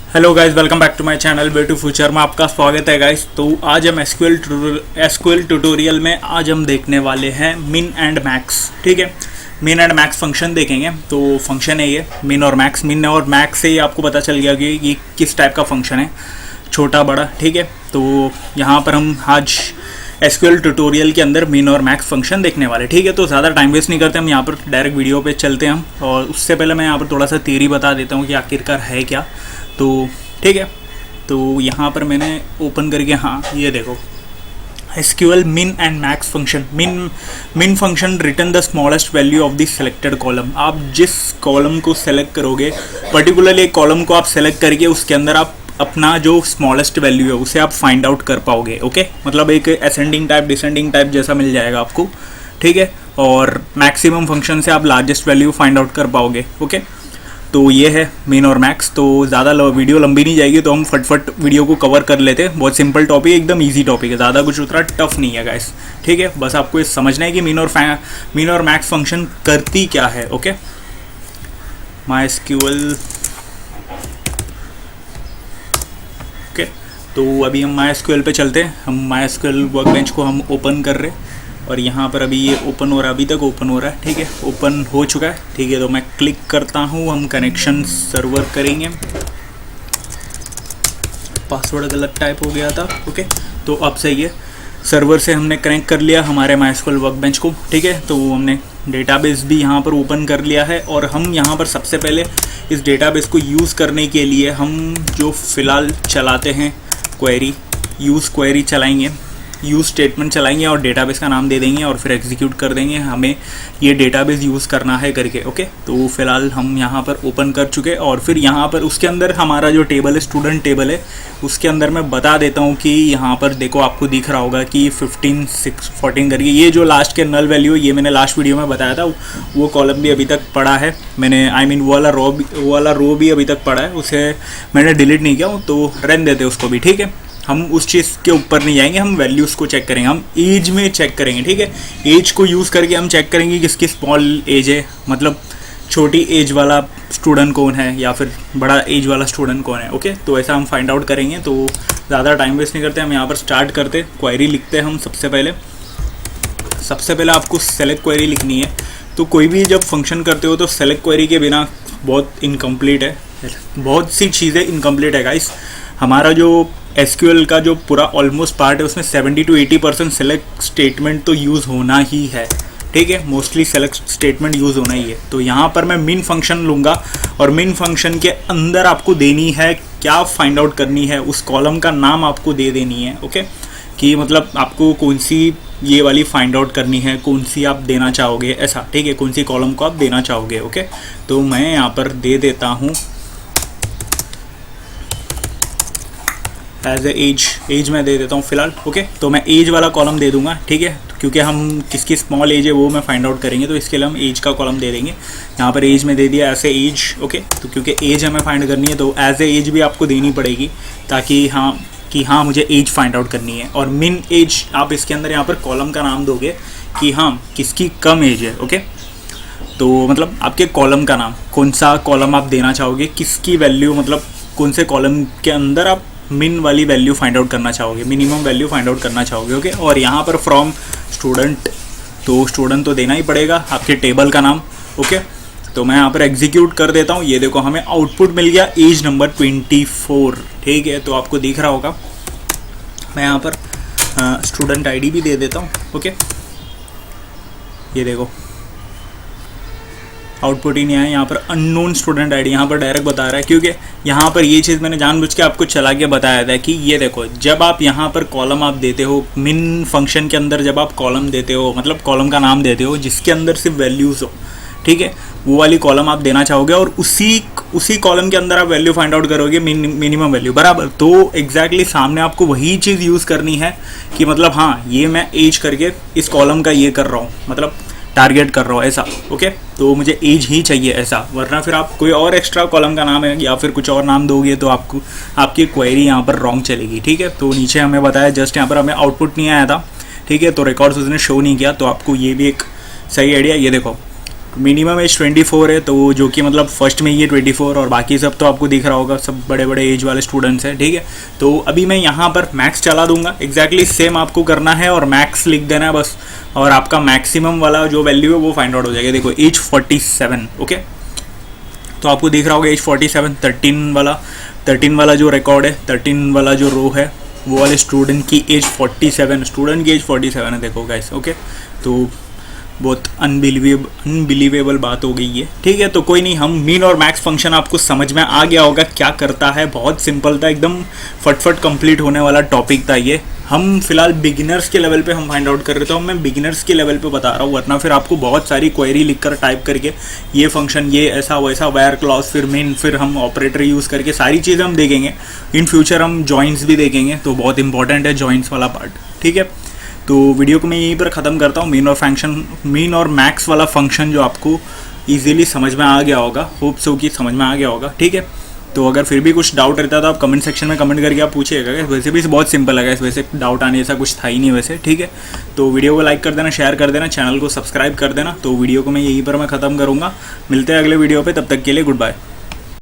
Hello guys, welcome back to my channel way to future में आपका स्वागत है गाइस। तो आज हम एसक्यूएल ट्यूटोरियल में आज हम देखने वाले हैं मिन एंड मैक्स। ठीक है, मिन एंड मैक्स फंक्शन देखेंगे। तो फंक्शन है ये मिन और मैक्स से ही आपको पता चल गया कि ये किस टाइप का फंक्शन है, छोटा बड़ा। ठीक है, तो यहाँ पर हम आज एसक्यूएल ट्यूटोरियल के अंदर मिन और मैक्स फंक्शन देखने वाले। ठीक है, तो ज़्यादा टाइम वेस्ट नहीं करते, हम यहाँ पर डायरेक्ट वीडियो पे चलते हैं हम। और उससे पहले मैं यहाँ पर थोड़ा सा थियरी बता देता हूँ कि आखिरकार है क्या। तो ठीक है, तो यहाँ पर मैंने ओपन करके, हाँ ये देखो, एसक्यूएल मिन एंड मैक्स फंक्शन। मिन function return the smallest value of the selected column. आप जिस कॉलम को सेलेक्ट करोगे, पर्टिकुलरली एक कॉलम को आप सेलेक्ट करके उसके अंदर आप अपना जो स्मॉलेस्ट वैल्यू है उसे आप फाइंड आउट कर पाओगे। ओके, मतलब एक असेंडिंग टाइप डिसेंडिंग टाइप जैसा मिल जाएगा आपको। ठीक है, और मैक्सिमम फंक्शन से आप लार्जेस्ट वैल्यू फाइंड आउट कर पाओगे। ओके, तो ये है मिन और मैक्स। तो ज़्यादा वीडियो लंबी नहीं जाएगी, तो हम फटफट वीडियो को कवर कर लेते हैं। बहुत सिंपल टॉपिक, एकदम इजी टॉपिक है, ज़्यादा कुछ उतना टफ नहीं है गाइस। ठीक है, बस आपको ये समझना है कि मिन और मैक्स फंक्शन करती क्या है। Okay, MySQL। ओके, तो अभी हम MySQL पे चलते हैं। हम MySQL वर्कबेंच को हम ओपन कर रहे हैं और यहाँ पर अभी ये ओपन हो रहा है, अभी तक ओपन हो रहा है। ठीक है, ओपन हो चुका है। ठीक है, तो मैं क्लिक करता हूँ, हम कनेक्शन सर्वर करेंगे। पासवर्ड गलत टाइप हो गया था। ओके, तो अब सही है। सर्वर से हमने कनेक्ट कर लिया हमारे MySQL वर्कबेंच को। ठीक है, तो हमने डेटाबेस भी यहाँ पर ओपन कर लिया है और हम यहाँ पर सबसे पहले इस डेटाबेस को यूज़ करने के लिए हम जो फ़िलहाल चलाते हैं क्वेरी, यूज़ क्वेरी चलाएंगे, यूज़ स्टेटमेंट चलाएंगे और डेटाबेस का नाम दे देंगे और फिर एग्जीक्यूट कर देंगे हमें ये डेटाबेस यूज़ करना है करके। ओके, तो फिलहाल हम यहाँ पर ओपन कर चुके और फिर यहाँ पर उसके अंदर हमारा जो टेबल है, स्टूडेंट टेबल है, उसके अंदर मैं बता देता हूँ कि यहाँ पर देखो, आपको दिख रहा होगा कि 15, 6, 14 करके ये जो लास्ट के नल वैल्यू है, ये मैंने लास्ट वीडियो में बताया था। वो कॉलम भी अभी तक पड़ा है मैंने, वो वाला रो भी अभी तक पड़ा है, उसे मैंने डिलीट नहीं किया, तो रहने देते उसको भी। ठीक है, हम उस चीज़ के ऊपर नहीं जाएंगे, हम वैल्यूज़ को चेक करेंगे, हम एज में चेक करेंगे। ठीक है, एज को यूज़ करके हम चेक करेंगे किसकी स्मॉल एज है, मतलब छोटी एज वाला स्टूडेंट कौन है या फिर बड़ा एज वाला स्टूडेंट कौन है। ओके, तो ऐसा हम फाइंड आउट करेंगे। तो ज़्यादा टाइम वेस्ट नहीं करते, हम यहाँ पर स्टार्ट करते, क्वेरी लिखते हैं हम। सबसे पहले आपको सेलेक्ट क्वेरी लिखनी है। तो कोई भी जब फंक्शन करते हो तो सेलेक्ट क्वेरी के बिना बहुत इनकम्प्लीट है, बहुत सी चीज़ें इनकम्प्लीट है गाइस। हमारा जो एसक्यूएल का जो पूरा ऑलमोस्ट पार्ट है उसमें 70 to 80% सेलेक्ट स्टेटमेंट तो यूज़ होना ही है। ठीक है, मोस्टली सेलेक्ट स्टेटमेंट यूज़ होना ही है। तो यहाँ पर मैं मिन फंक्शन लूँगा और मिन फंक्शन के अंदर आपको देनी है क्या, फाइंड आउट करनी है, उस कॉलम का नाम आपको दे देनी है। ओके, कि मतलब आपको कौन सी ये वाली फाइंड आउट करनी है, कौन सी आप देना चाहोगे, ऐसा। ठीक है, कौन सी कॉलम को आप देना चाहोगे। ओके, तो मैं यहाँ पर दे देता हूँ एज ए एज मैं दे देता हूँ फिलहाल। ओके, तो मैं एज वाला कॉलम दे दूंगा। ठीक है, क्योंकि हम किसकी स्मॉल एज है वो मैं फाइंड आउट करेंगे, तो इसके लिए हम एज का कॉलम दे देंगे। यहाँ पर एज में दे दिया ऐसे एज। ओके, तो क्योंकि एज हमें फाइंड करनी है तो एज ए एज भी आपको देनी पड़ेगी, ताकि हाँ मुझे एज फाइंड आउट करनी है। और मिन एज आप इसके अंदर यहाँ पर कॉलम का नाम दोगे कि हाँ किसकी कम एज है। ओके, तो मतलब आपके कॉलम का नाम, कौन सा कॉलम आप देना चाहोगे, किसकी वैल्यू, मतलब कौन से कॉलम के अंदर आप मिन वाली वैल्यू फाइंड आउट करना चाहोगे, मिनिमम वैल्यू फाइंड आउट करना चाहोगे। ओके, और यहाँ पर फ्रॉम स्टूडेंट, तो स्टूडेंट तो देना ही पड़ेगा, आपके टेबल का नाम। ओके, तो मैं यहाँ पर एग्जीक्यूट कर देता हूँ। ये देखो, हमें आउटपुट मिल गया एज नंबर 24। ठीक है, तो आपको दिख रहा होगा। मैं यहाँ पर स्टूडेंट आईडी भी दे देता हूँ। ओके, ये देखो आउटपुट ही नहीं आया, यहाँ पर अननोन स्टूडेंट आईडी यहाँ पर डायरेक्ट बता रहा है, क्योंकि यहाँ पर ये चीज़ मैंने जानबूझ के आपको चला के बताया था कि ये देखो, जब आप यहाँ पर कॉलम आप देते हो मिन फंक्शन के अंदर, जब आप कॉलम देते हो, मतलब कॉलम का नाम देते हो जिसके अंदर सिर्फ वैल्यूज़ हो, ठीक है, वो वाली कॉलम आप देना चाहोगे और उसी कॉलम के अंदर आप वैल्यू फाइंड आउट करोगे, मिनिमम वैल्यू बराबर। तो एग्जैक्टली सामने आपको वही चीज़ यूज़ करनी है कि मतलब हाँ ये मैं एज करके इस कॉलम का ये कर रहा हूँ, मतलब टारगेट कर रहा हूँ ऐसा। ओके, तो मुझे एज ही चाहिए ऐसा, वरना फिर आप कोई और एक्स्ट्रा कॉलम का नाम है या फिर कुछ और नाम दोगे तो आपकी क्वेरी यहाँ पर रॉन्ग चलेगी। ठीक है, तो नीचे हमें बताया, जस्ट यहाँ पर हमें आउटपुट नहीं आया था। ठीक है, तो रिकॉर्ड्स उसने शो नहीं किया, तो आपको ये भी एक सही आइडिया। ये देखो मिनिमम एज 24 है, तो जो कि मतलब फर्स्ट में ही है 24, और बाकी सब तो आपको दिख रहा होगा, सब बड़े बड़े एज वाले स्टूडेंट्स हैं, ठीक है। तो अभी मैं यहाँ पर मैक्स चला दूंगा, एग्जैक्टली सेम आपको करना है और मैक्स लिख देना है बस, और आपका मैक्सिमम वाला जो वैल्यू है वो फाइंड आउट हो जाएगा। देखो एज 47, ओके, तो आपको दिख रहा होगा एज 47, 13 वाला जो रिकॉर्ड है, 13 वाला जो रो है वो वाले स्टूडेंट की एज 47, स्टूडेंट की एज 47 है, देखो गाइस, ओके। तो बहुत अनबिलीवेबल बात हो गई है, ठीक है। तो कोई नहीं, हम मीन और मैक्स फंक्शन आपको समझ में आ गया होगा क्या करता है, बहुत सिंपल था, एकदम फटफट कंप्लीट होने वाला टॉपिक था ये। हम फिलहाल बिगिनर्स के लेवल पे हम फाइंड आउट कर रहे थे, तो मैं बिगिनर्स के लेवल पे बता रहा हूँ, वरना फिर आपको बहुत सारी क्वेरी लिखकर टाइप करके ये फंक्शन, ये ऐसा वैसा, वायर क्लॉज, फिर मेन, फिर हम ऑपरेटर यूज़ करके सारी चीज़ें हम देखेंगे। इन फ्यूचर हम जॉइंट्स भी देखेंगे, तो बहुत इंपॉर्टेंट है जॉइंट्स वाला पार्ट, ठीक है। तो वीडियो को मैं यहीं पर ख़त्म करता हूँ। मीन और मैक्स वाला फंक्शन जो आपको इजीली समझ में आ गया होगा, होप सो कि समझ में आ गया होगा, ठीक है। तो अगर फिर भी कुछ डाउट रहता है तो आप कमेंट सेक्शन में कमेंट करके आप पूछिएगा। वैसे भी बहुत सिंपल है, वैसे डाउट आने जैसा कुछ था ही नहीं वैसे, ठीक है। तो वीडियो को लाइक कर देना, शेयर कर देना, चैनल को सब्सक्राइब कर देना। तो वीडियो को मैं यहीं पर मैं ख़त्म करूँगा, मिलते हैं अगले वीडियो पर, तब तक के लिए गुड बाय।